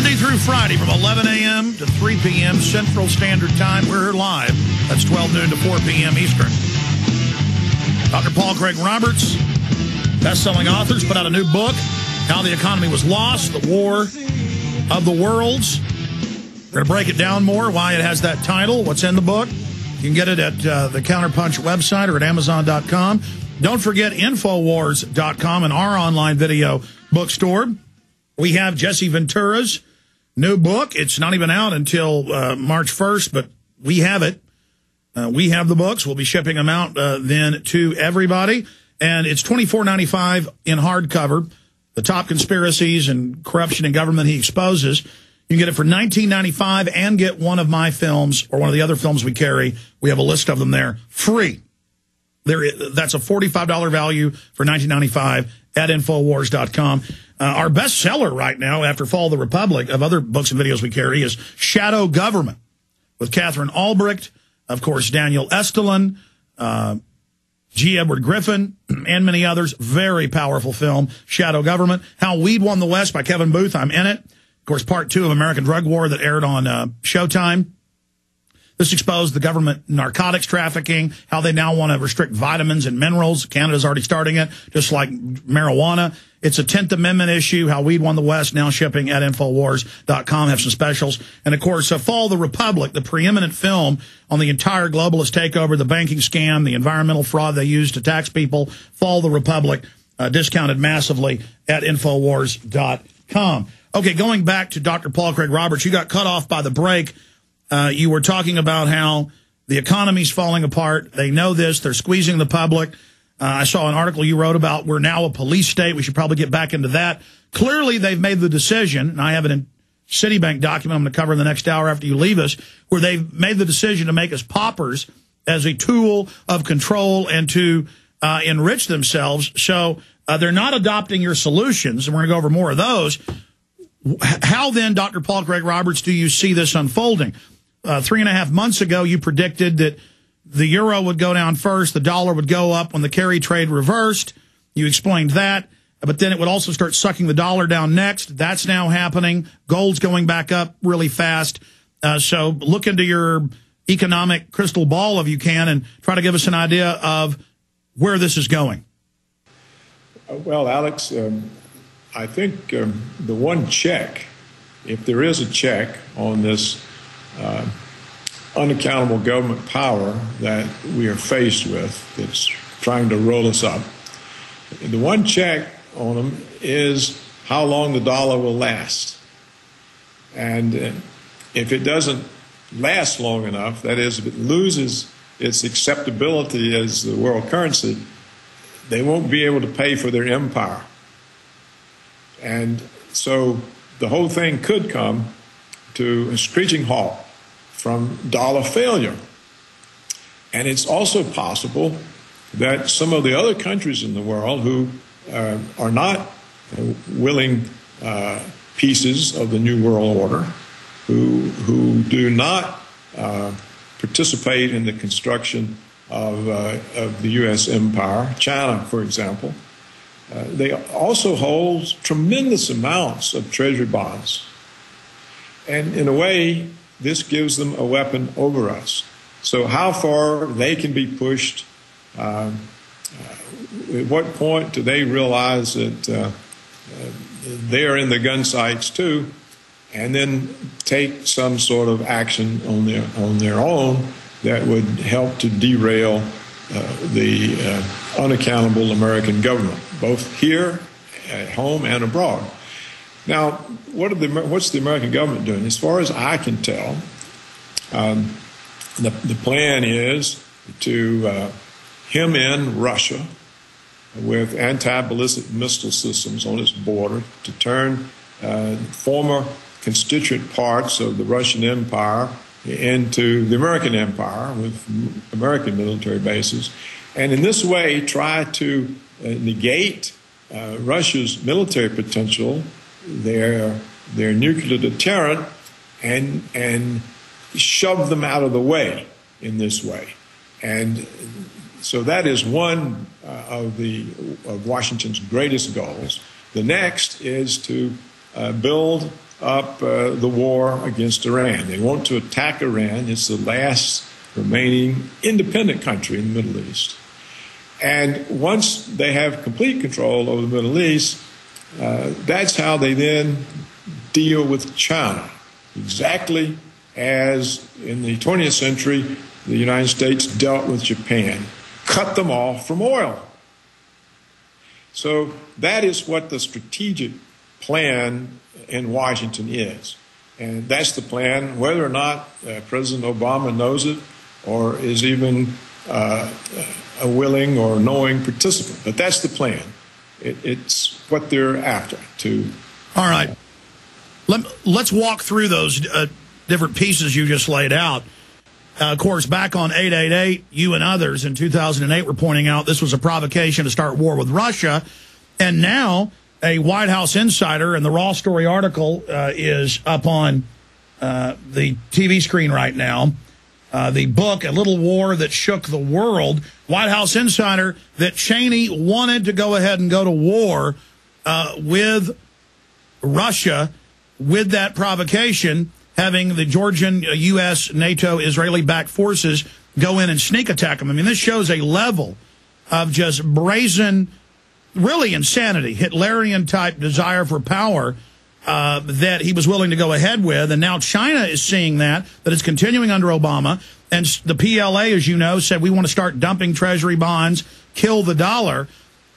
Monday through Friday from 11 a.m. to 3 p.m. Central Standard Time. We're live. That's 12 noon to 4 p.m. Eastern. Dr. Paul Craig Roberts, best-selling authors, put out a new book, How the Economy Was Lost, The War of the Worlds. We're going to break it down more, why it has that title, what's in the book. You can get it at the Counterpunch website or at Amazon.com. Don't forget Infowars.com and our online video bookstore. We have Jesse Ventura's new book. It's not even out until March 1st, but we have it. We have the books. We'll be shipping them out then to everybody. And it's $24.95 in hardcover. The top conspiracies and corruption in government he exposes. You can get it for $19.95 and get one of my films or one of the other films we carry. We have a list of them there free. That's a $45 value for $19.95 at Infowars.com. Our bestseller right now, after Fall of the Republic, of other books and videos we carry, is Shadow Government with Catherine Albrecht, of course, Daniel Estulin, G. Edward Griffin, and many others. Very powerful film, Shadow Government. How Weed Won the West by Kevin Booth. I'm in it. Of course, part 2 of American Drug War that aired on Showtime. This exposed the government narcotics trafficking, how they now want to restrict vitamins and minerals. Canada's already starting it, just like marijuana. It's a 10th Amendment issue, How Weed Won the West, now shipping at Infowars.com, have some specials. And, of course, Fall of the Republic, the preeminent film on the entire globalist takeover, the banking scam, the environmental fraud they used to tax people. Fall of the Republic, discounted massively at Infowars.com. Okay, going back to Dr. Paul Craig Roberts, you got cut off by the break. You were talking about how the economy's falling apart. They know this. They're squeezing the public. I saw an article you wrote about we're now a police state. We should probably get back into that. Clearly, they've made the decision, and I have it in Citibank document I'm going to cover in the next hour after you leave us, where they've made the decision to make us paupers as a tool of control and to enrich themselves. So they're not adopting your solutions, and we're going to go over more of those. How then, Dr. Paul Craig Roberts, do you see this unfolding? 3.5 months ago, you predicted that the euro would go down first, the dollar would go up when the carry trade reversed. You explained that, but then it would also start sucking the dollar down next. That's now happening. Gold's going back up really fast. So look into your economic crystal ball if you can and try to give us an idea of where this is going. Well, Alex, I think the one check, if there is a check on this unaccountable government power that we are faced with that's trying to roll us up, the one check on them is how long the dollar will last. And if it doesn't last long enough, that is, if it loses its acceptability as the world currency, they won't be able to pay for their empire. And so the whole thing could come to a screeching halt from dollar failure. And it's also possible that some of the other countries in the world who are not willing pieces of the New World Order, who do not participate in the construction of the U.S. empire, China, for example, they also hold tremendous amounts of Treasury bonds. And in a way, this gives them a weapon over us. So how far they can be pushed, at what point do they realize that they're in the gun sights too, and then take some sort of action on their own that would help to derail the unaccountable American government, both here at home and abroad. Now, what's the American government doing? As far as I can tell, the plan is to hem in Russia with anti-ballistic missile systems on its border, to turn former constituent parts of the Russian Empire into the American Empire with American military bases, and in this way try to negate Russia's military potential, their nuclear deterrent, and shove them out of the way in this way. And so that is one of Washington's greatest goals. The next is to build up the war against Iran. They want to attack Iran. It's the last remaining independent country in the Middle East. And once they have complete control over the Middle East, that's how they then deal with China, exactly as in the 20th century the United States dealt with Japan, cut them off from oil. So that is what the strategic plan in Washington is. And that's the plan, whether or not President Obama knows it or is even a willing or knowing participant. But that's the plan. It's what they're after. All right. Let's walk through those different pieces you just laid out. Of course, back on 888, you and others in 2008 were pointing out this was a provocation to start war with Russia. And now a White House insider, and the Raw Story article is up on the TV screen right now. The book, A Little War That Shook the World. White House insider that Cheney wanted to go ahead and go to war with Russia with that provocation, having the Georgian, U.S., NATO, Israeli-backed forces go in and sneak attack them. I mean, this shows a level of just brazen, really insanity, Hitlerian-type desire for power that he was willing to go ahead with. And now China is seeing that it's continuing under Obama. And the PLA, as you know, said we want to start dumping Treasury bonds, kill the dollar.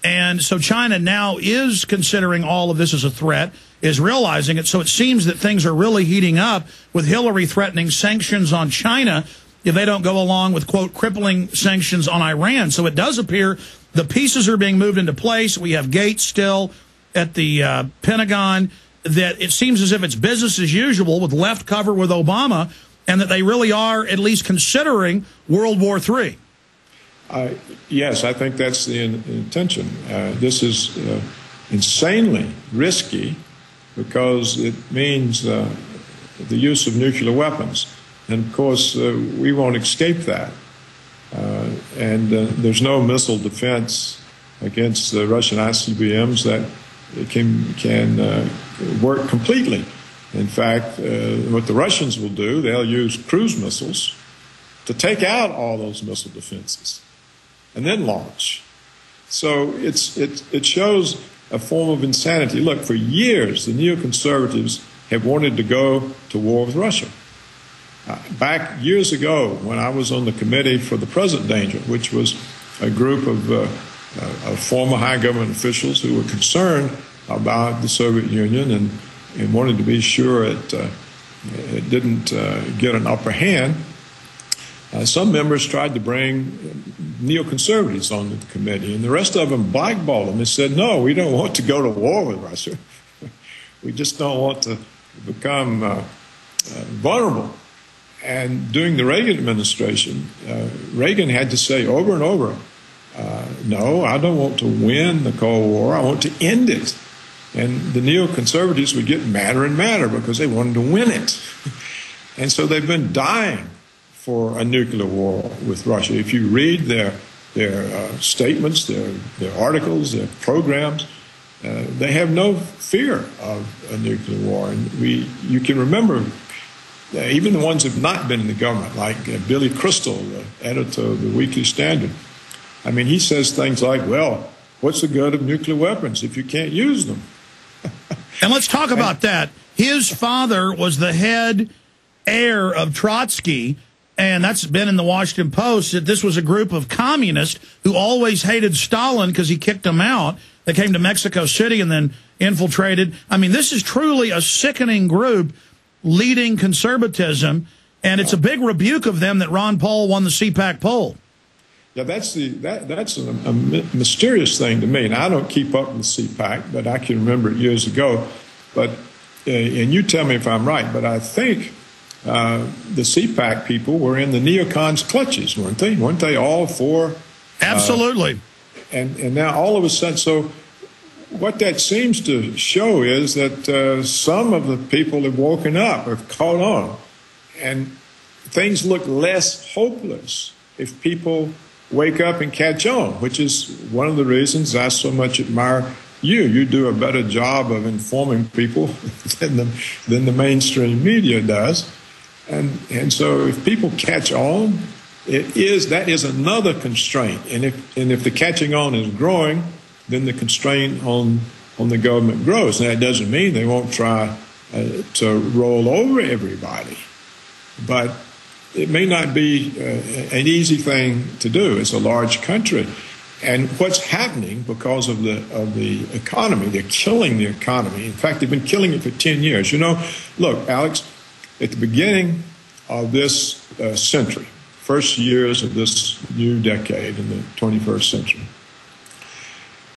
And so China now is considering all of this as a threat, is realizing it. So it seems that things are really heating up with Hillary threatening sanctions on China if they don't go along with, quote, crippling sanctions on Iran. So it does appear the pieces are being moved into place. We have Gates still at the Pentagon, that it seems as if it's business as usual with left cover with Obama, and that they really are at least considering World War III. Yes, I think that's the intention. This is insanely risky because it means the use of nuclear weapons. And, of course, we won't escape that. And there's no missile defense against the Russian ICBMs that can work completely. In fact, what the Russians will do, they'll use cruise missiles to take out all those missile defenses and then launch. So it shows a form of insanity. Look, for years, the neoconservatives have wanted to go to war with Russia. Back years ago, when I was on the committee for the Present Danger, which was a group of former high government officials who were concerned about the Soviet Union and wanted to be sure it didn't get an upper hand, some members tried to bring neoconservatives on the committee, and the rest of them blackballed them and said, no, we don't want to go to war with Russia. We just don't want to become vulnerable. And during the Reagan administration, Reagan had to say over and over, no, I don't want to win the Cold War. I want to end it. And the neoconservatives would get madder and madder because they wanted to win it. And so they've been dying for a nuclear war with Russia. If you read their statements, their articles, their programs, they have no fear of a nuclear war. And you can remember even the ones who have not been in the government, like Billy Crystal, the editor of the Weekly Standard. I mean, he says things like, well, what's the good of nuclear weapons if you can't use them? And let's talk about that. His father was the head heir of Trotsky, and that's been in the Washington Post, that this was a group of communists who always hated Stalin because he kicked them out. They came to Mexico City and then infiltrated. I mean, this is truly a sickening group leading conservatism, and it's a big rebuke of them that Ron Paul won the CPAC poll. Yeah, that's a mysterious thing to me. And I don't keep up with CPAC, but I can remember it years ago. But and you tell me if I'm right, but I think the CPAC people were in the neocons' clutches, weren't they? Weren't they all for? Absolutely. And now all of a sudden, so what that seems to show is that some of the people have woken up, have caught on, and things look less hopeless if people wake up and catch on, which is one of the reasons I so much admire you do a better job of informing people than the mainstream media does. And so if people catch on, that is another constraint. And if the catching on is growing, then the constraint on the government grows. Now, that doesn't mean they won't try to roll over everybody, but it may not be an easy thing to do. It's a large country. And what's happening because of the economy, they're killing the economy. In fact, they've been killing it for 10 years. You know, look, Alex, at the beginning of this century, first years of this new decade in the 21st century,